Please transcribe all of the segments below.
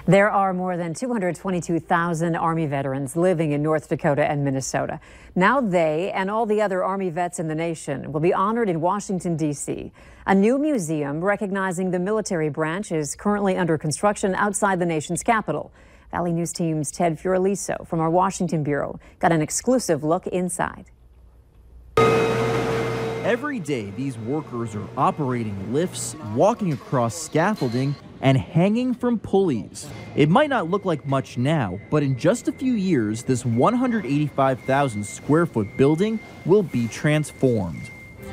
There are more than 222,000 Army veterans living in North Dakota and Minnesota. Now they and all the other Army vets in the nation will be honored in Washington, D.C. A new museum recognizing the military branch is currently under construction outside the nation's capital. Valley News Team's Ted Fioraliso from our Washington Bureau got an exclusive look inside. Every day, these workers are operating lifts, walking across scaffolding, and hanging from pulleys. It might not look like much now, but in just a few years, this 185,000 square foot building will be transformed.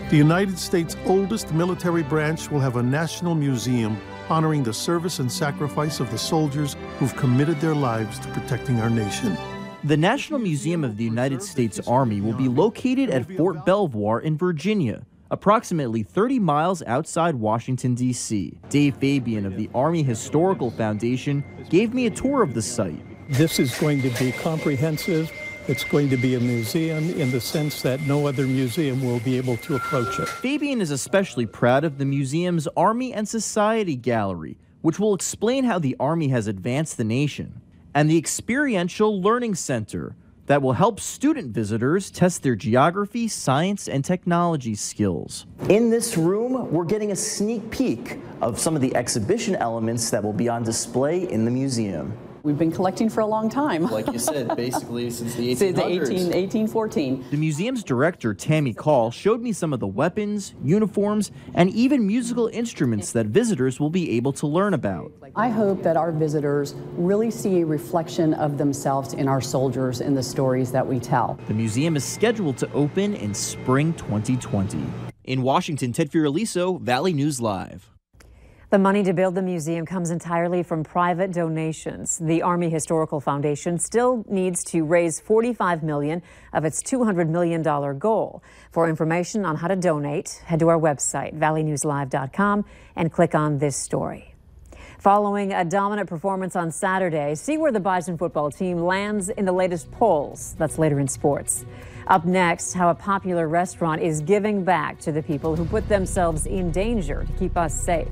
The United States' oldest military branch will have a national museum honoring the service and sacrifice of the soldiers who've committed their lives to protecting our nation. The National Museum of the United States Army will be located at Fort Belvoir in Virginia, approximately 30 miles outside Washington, D.C. Dave Fabian of the Army Historical Foundation gave me a tour of the site. This is going to be comprehensive. It's going to be a museum in the sense that no other museum will be able to approach it. Fabian is especially proud of the museum's Army and Society Gallery, which will explain how the Army has advanced the nation, and the Experiential Learning Center that will help student visitors test their geography, science, and technology skills. In this room, we're getting a sneak peek of some of the exhibition elements that will be on display in the museum. We've been collecting for a long time. Like you said, basically since the 1800s. Since 1814. The museum's director, Tammy Call, showed me some of the weapons, uniforms, and even musical instruments that visitors will be able to learn about. I hope that our visitors really see a reflection of themselves in our soldiers in the stories that we tell. The museum is scheduled to open in spring 2020. In Washington, Ted Fioraliso, Valley News Live. The money to build the museum comes entirely from private donations. The Army Historical Foundation still needs to raise $45 million of its $200 million goal. For information on how to donate, head to our website, valleynewslive.com, and click on this story. Following a dominant performance on Saturday, see where the Bison football team lands in the latest polls. That's later in sports. Up next, how a popular restaurant is giving back to the people who put themselves in danger to keep us safe.